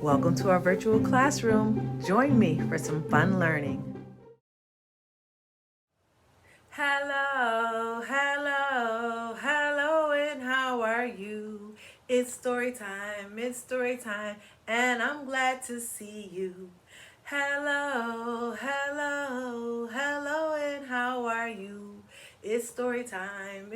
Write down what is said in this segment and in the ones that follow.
Welcome to our virtual classroom. Join me for some fun learning. Hello, hello, hello, and how are you? It's story time, and I'm glad to see you. Hello, hello, hello, and how are you? It's story time,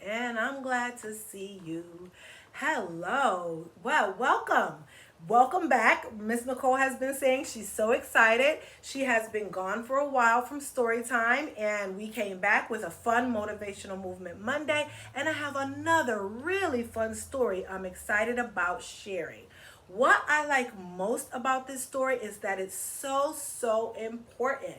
and I'm glad to see you. Hello, well, welcome. Welcome back. Miss Nicole has been saying she's so excited. She has been gone for a while from story time, and we came back with a fun motivational movement Monday, and I have another really fun story I'm excited about sharing. What I like most about this story is that it's so important.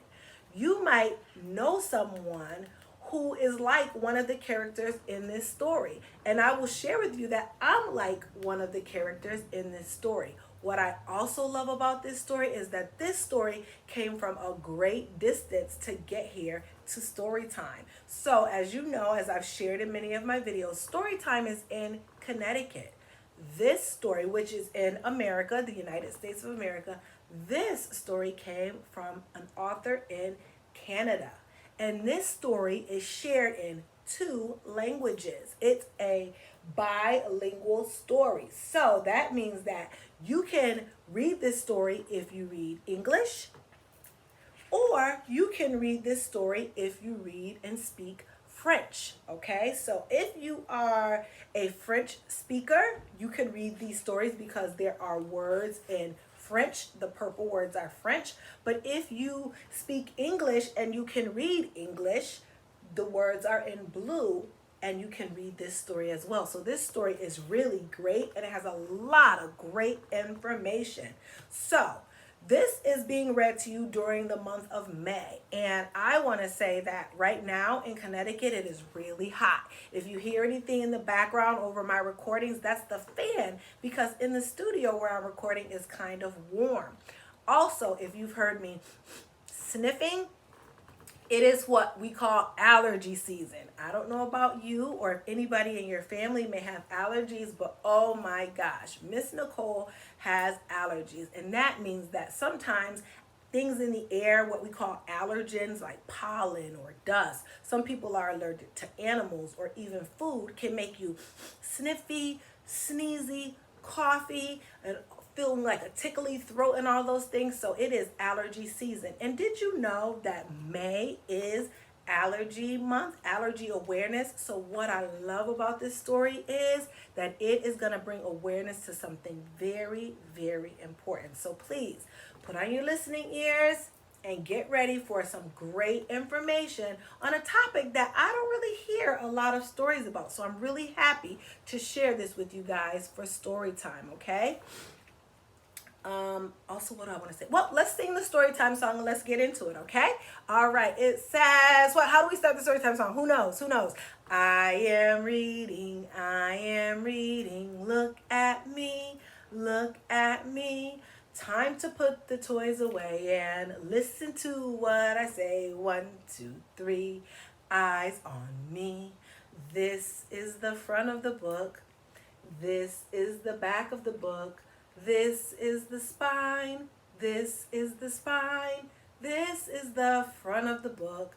You might know someone who is like one of the characters in this story. And I will share with you that I'm like one of the characters in this story. What I also love about this story is that this story came from a great distance to get here to story time. So as you know, as I've shared in many of my videos, story time is in Connecticut. This story, which is in America, the United States of America, this story came from an author in Canada. And this story is shared in 2 languages. It's a bilingual story. So that means that you can read this story if you read English, or you can read this story if you read and speak French. Okay, so if you are a French speaker, you can read these stories because there are words in French. The purple words are French. But if you speak English and you can read English, the words are in blue and you can read this story as well. So this story is really great and it has a lot of great information. So this is being read to you during the month of May. And I want to say that right now in Connecticut, it is really hot. If you hear anything in the background over my recordings, that's the fan, because in the studio where I'm recording is kind of warm. Also, if you've heard me sniffing, it is what we call allergy season. I don't know about you or if anybody in your family may have allergies, but oh my gosh, Miss Nicole has allergies. And that means that sometimes things in the air, what we call allergens like pollen or dust, some people are allergic to animals or even food, can make you sniffy, sneezy, coughy, and feeling like a tickly throat and all those things. So it is allergy season. And did you know that May is allergy month, allergy awareness? So what I love about this story is that it is going to bring awareness to something very important. So please put on your listening ears and get ready for some great information on a topic that I don't really hear a lot of stories about. So I'm really happy to share this with you guys for story time, okay? Also, what do I want to say? Well, let's sing the story time song and let's get into it, okay? All right, it says, what? How do we start the story time song? Who knows? Who knows? I am reading, look at me. Time to put the toys away and listen to what I say. 1, 2, 3, eyes on me. This is the front of the book. This is the back of the book. This is the spine. This is the spine. This is the front of the book.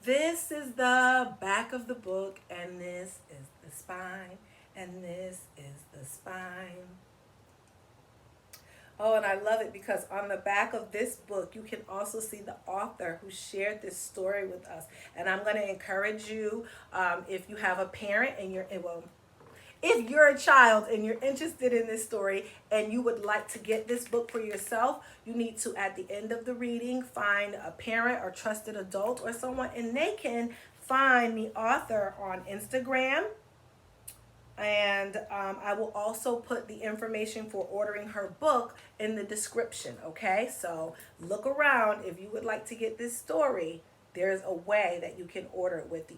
This is the back of the book. And this is the spine. And this is the spine. Oh, and I love it because on the back of this book, you can also see the author who shared this story with us. And I'm going to encourage you, if you have a parent and if you're a child and you're interested in this story and you would like to get this book for yourself, you need to, at the end of the reading, find a parent or trusted adult or someone, and they can find the author on Instagram. And I will also put the information for ordering her book in the description, okay? So look around. If you would like to get this story, there's a way that you can order it with the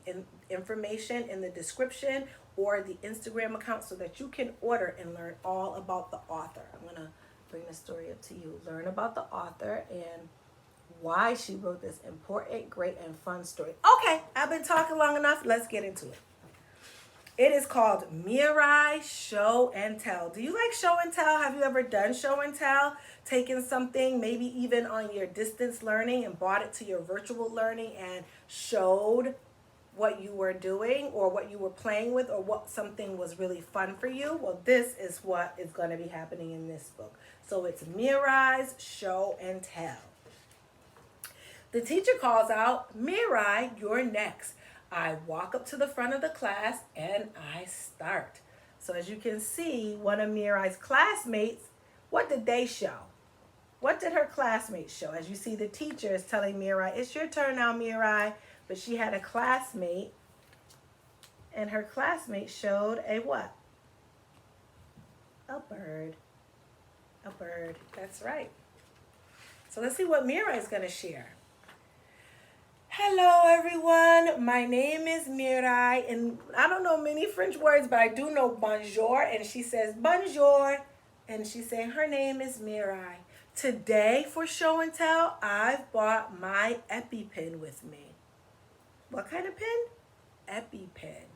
information in the description or the Instagram account so that you can order and learn all about the author. I'm going to bring the story up to you. Learn about the author and why she wrote this important, great, and fun story. Okay, I've been talking long enough. Let's get into it. It is called Mirai Show and Tell. Do you like show and tell? Have you ever done show and tell? Taken something, maybe even on your distance learning, and brought it to your virtual learning and showed what you were doing or what you were playing with or what something was really fun for you? Well, this is what is going to be happening in this book. So it's Mirai's Show and Tell. The teacher calls out, Mirai, you're next. I walk up to the front of the class and I start. So as you can see, one of Mirai's classmates, what did they show? What did her classmates show? As you see, the teacher is telling Mirai, it's your turn now, Mirai. But she had a classmate, and her classmate showed a what? A bird. A bird. That's right. So let's see what Mirai is going to share. Hello everyone, my name is Mirai, and I don't know many French words, but I do know bonjour, and she says bonjour, and she's saying her name is Mirai. Today for show and tell, I've brought my Epipen with me. What kind of pen? Epipen.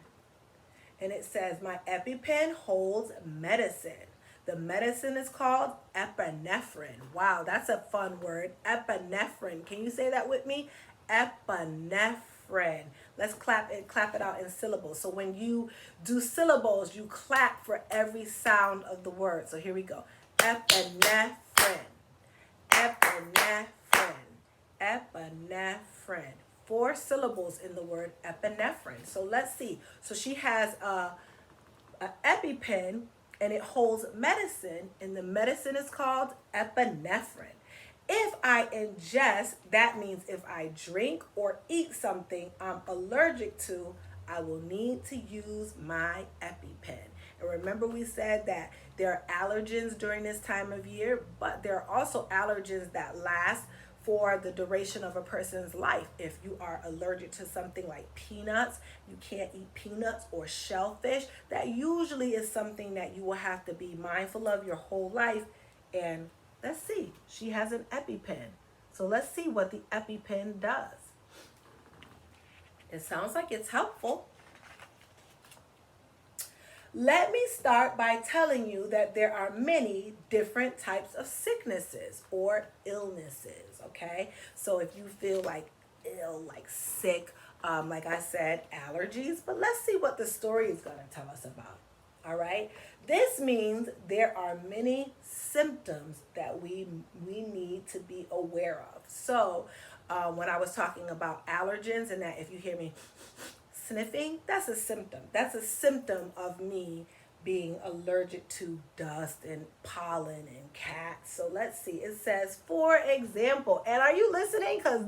And it says my Epipen holds medicine. The medicine is called epinephrine. Wow, that's a fun word. Epinephrine. Can you say that with me? Epinephrine. Let's clap it out in syllables. So when you do syllables, you clap for every sound of the word. So here we go. Epinephrine. Epinephrine. Epinephrine. 4 syllables in the word epinephrine. So let's see. So she has a EpiPen, and it holds medicine, and the medicine is called epinephrine. If I ingest, that means if I drink or eat something I'm allergic to, I will need to use my EpiPen. And remember, we said that there are allergens during this time of year, but there are also allergens that last for the duration of a person's life. If you are allergic to something like peanuts, you can't eat peanuts or shellfish, that usually is something that you will have to be mindful of your whole life. And let's see, she has an EpiPen. So let's see what the EpiPen does. It sounds like it's helpful. Let me start by telling you that there are many different types of sicknesses or illnesses, okay? So if you feel like ill, like sick, like I said, allergies, but let's see what the story is going to tell us about, all right? This means there are many symptoms that we need to be aware of. So when I was talking about allergens and that if you hear me sniffing, that's a symptom. That's a symptom of me being allergic to dust and pollen and cats. So let's see. It says, for example, and are you listening? Because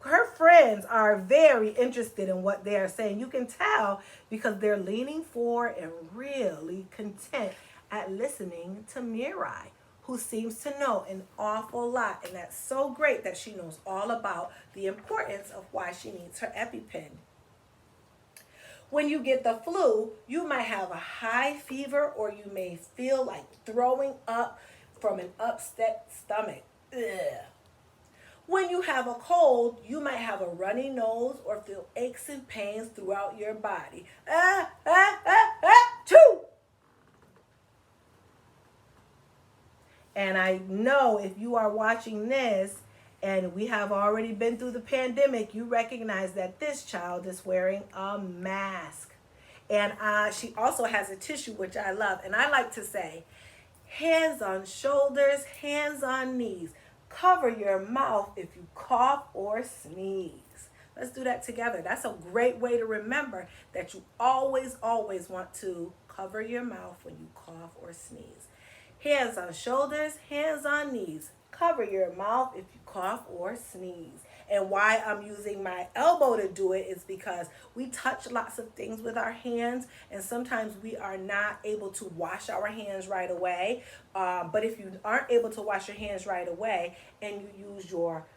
her friends are very interested in what they are saying. You can tell because they're leaning forward and really content at listening to Mirai, who seems to know an awful lot. And that's so great that she knows all about the importance of why she needs her EpiPen. When you get the flu, you might have a high fever or you may feel like throwing up from an upset stomach. Ugh. When you have a cold, you might have a runny nose or feel aches and pains throughout your body. Achoo! And I know if you are watching this, and we have already been through the pandemic, you recognize that this child is wearing a mask. And she also has a tissue, which I love. And I like to say, hands on shoulders, hands on knees. Cover your mouth if you cough or sneeze. Let's do that together. That's a great way to remember that you always want to cover your mouth when you cough or sneeze. Hands on shoulders, hands on knees. Cover your mouth if you cough or sneeze. And why I'm using my elbow to do it is because we touch lots of things with our hands, and sometimes we are not able to wash our hands right away. But if you aren't able to wash your hands right away and you use your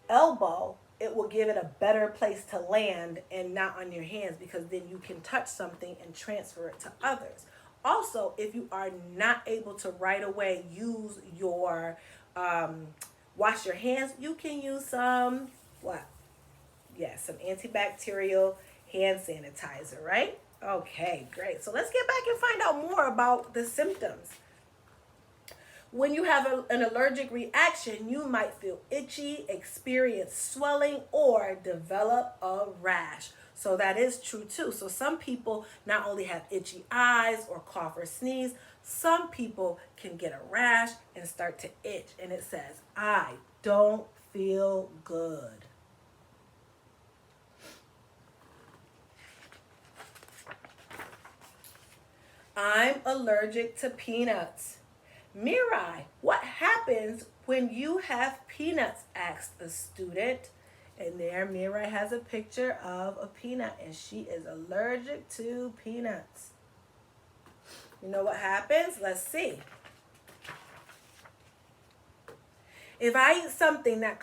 elbow, it will give it a better place to land and not on your hands, because then you can touch something and transfer it to others. Also, if you are not able to right away use your wash your hands, you can use some antibacterial hand sanitizer, right? Okay, great. So let's get back and find out more about the symptoms. When you have an allergic reaction, you might feel itchy, experience swelling, or develop a rash. So that is true too. So some people not only have itchy eyes or cough or sneeze, some people can get a rash and start to itch. And it says, I don't feel good. I'm allergic to peanuts. Mirai, what happens when you have peanuts? Asked a student. And there Mirai has a picture of a peanut and she is allergic to peanuts. You know what happens? Let's see. If I eat something that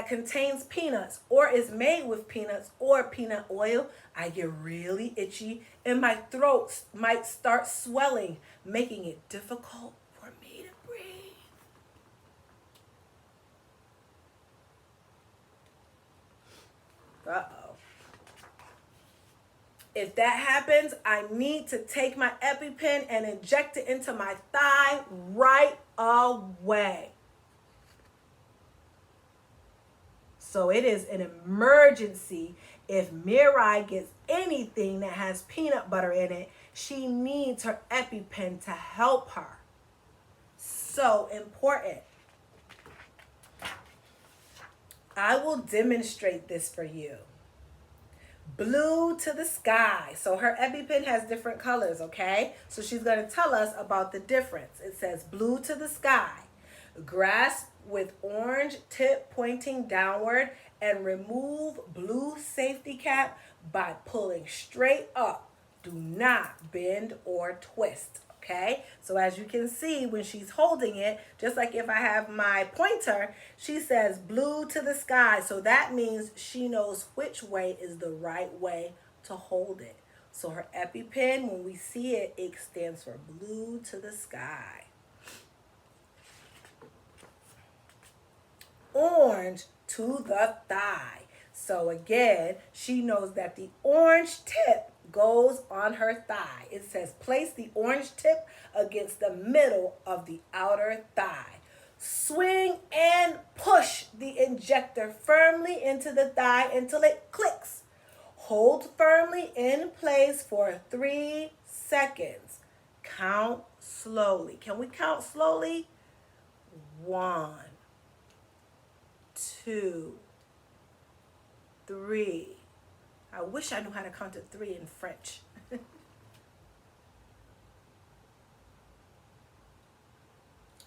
contains peanuts or is made with peanuts or peanut oil, I get really itchy and my throat might start swelling, making it difficult for me to breathe. Uh-oh. If that happens, I need to take my Epipen and inject it into my thigh right away. So it is an emergency. If Mirai gets anything that has peanut butter in it, she needs her Epipen to help her. So important. I will demonstrate this for you. Blue to the sky. So her Epipen has different colors, okay? So she's going to tell us about the difference. It says blue to the sky. Grasp with orange tip pointing downward and remove blue safety cap by pulling straight up. Do not bend or twist. Okay, so as you can see when she's holding it, just like if I have my pointer, she says blue to the sky. So that means she knows which way is the right way to hold it. So her Epipen, when we see it, it stands for blue to the sky. Orange to the thigh. So again, she knows that the orange tip goes on her thigh. It says place the orange tip against the middle of the outer thigh. Swing and push the injector firmly into the thigh until it clicks. Hold firmly in place for 3 seconds. Count slowly. Can we count slowly? 1, 2, 3. I wish I knew how to count to 3 in French.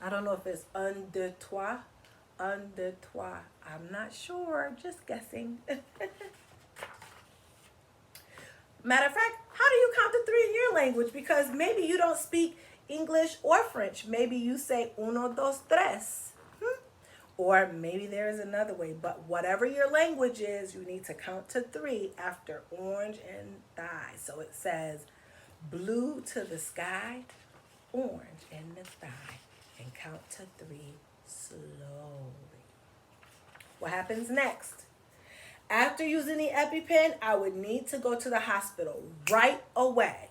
I don't know if it's un, deux, trois. Un, deux, trois. I'm not sure. Just guessing. Matter of fact, how do you count to 3 in your language? Because maybe you don't speak English or French. Maybe you say uno, dos, tres. Or maybe there is another way. But whatever your language is, you need to count to 3 after orange and thigh. So it says blue to the sky, orange in the thigh, and count to 3 slowly. What happens next? After using the Epipen, I would need to go to the hospital right away.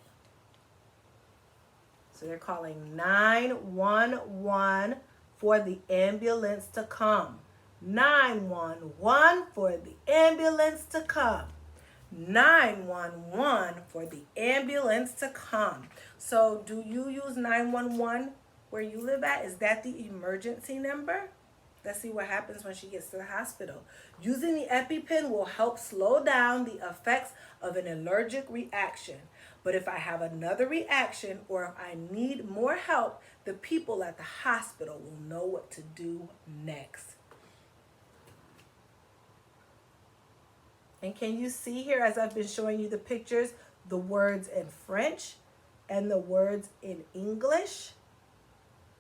So they're calling 911 for the ambulance to come. 911 for the ambulance to come. 911 for the ambulance to come. So do you use 911 where you live at? Is that the emergency number? Let's see what happens when she gets to the hospital. Using the Epipen will help slow down the effects of an allergic reaction. But if I have another reaction or if I need more help, the people at the hospital will know what to do next. And can you see here, as I've been showing you the pictures, the words in French and the words in English?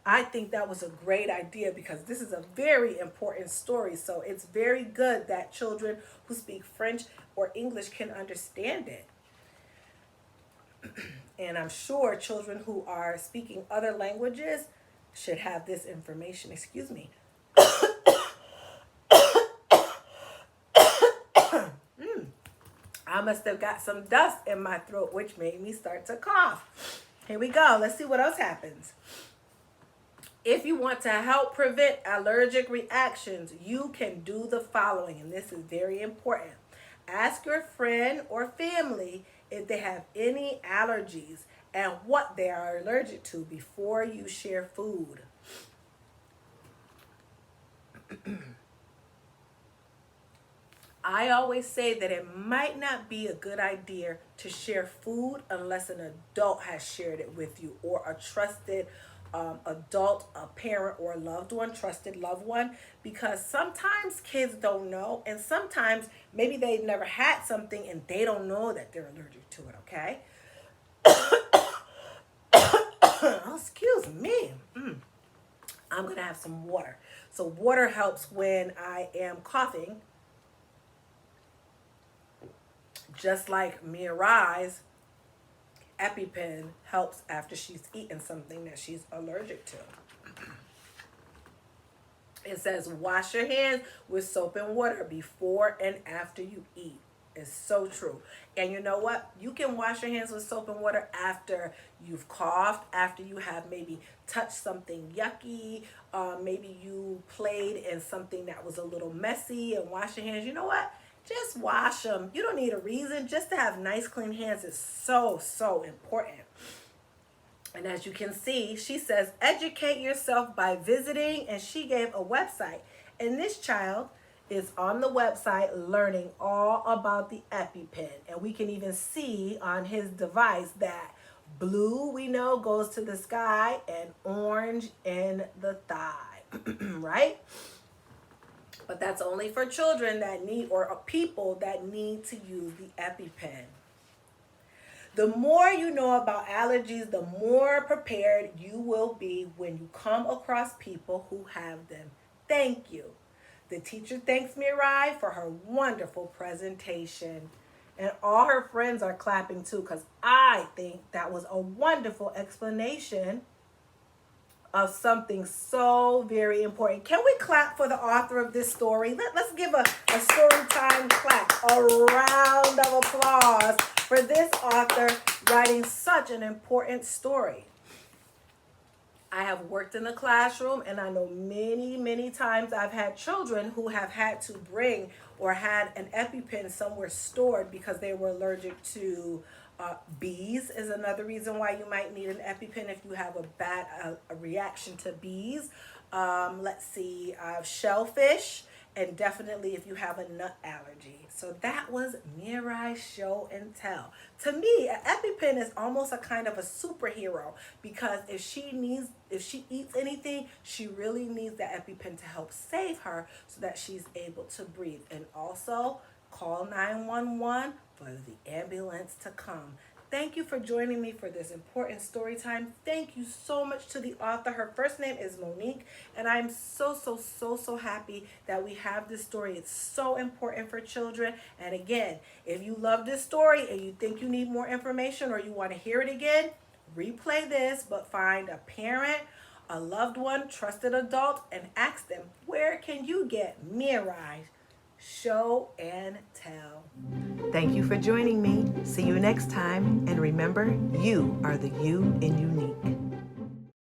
I think that was a great idea because this is a very important story. So it's very good that children who speak French or English can understand it. And I'm sure children who are speaking other languages should have this information. Excuse me. I must have got some dust in my throat, which made me start to cough. Here we go. Let's see what else happens. If you want to help prevent allergic reactions, you can do the following, and this is very important. Ask your friend or family if they have any allergies and what they are allergic to before you share food. I always say that it might not be a good idea to share food unless an adult has shared it with you, or a trusted adult, a parent or a loved one, trusted loved one, because sometimes kids don't know, and sometimes maybe they've never had something and they don't know that they're allergic to it, okay? Oh, excuse me. I'm going to have some water. So water helps when I am coughing. Just like Mirai's Epipen helps after she's eaten something that she's allergic to. It says wash your hands with soap and water before and after you eat. It's so true. And you know what? You can wash your hands with soap and water after you've coughed, after you have maybe touched something yucky, maybe you played in something that was a little messy, and wash your hands. You know what? Just wash them. You don't need a reason. Just to have nice, clean hands is so, so important. And as you can see, she says, educate yourself by visiting, and she gave a website. And this child is on the website learning all about the Epipen. And we can even see on his device that blue, we know, goes to the sky, and orange in the thigh, right? But that's only for children that need, or people that need to use the Epipen. The more you know about allergies, the more prepared you will be when you come across people who have them. Thank you. The teacher thanks Mirai for her wonderful presentation. And all her friends are clapping too, because I think that was a wonderful explanation of something so very important. Can we clap for the author of this story? Let's give a story time clap, a round of applause for this author writing such an important story. I have worked in the classroom, and I know many, many times I've had children who have had to bring or had an EpiPen somewhere stored because they were allergic to bees. Is another reason why you might need an EpiPen if you have a bad a reaction to bees. Let's see, shellfish, and definitely if you have a nut allergy. So that was Mirai's show and tell. To me, an EpiPen is almost a kind of a superhero, because if she eats anything, she really needs the EpiPen to help save her so that she's able to breathe. And also call 911 for the ambulance to come. Thank you for joining me for this important story time. Thank you so much to the author. Her first name is Monique, and I'm so happy that we have this story. It's so important for children. And again, if you love this story and you think you need more information, or you want to hear it again, replay this, but find a parent, a loved one, trusted adult, and ask them, where can you get Mirai Show and Tell? Thank you for joining me. See you next time. And remember, you are the you in unique.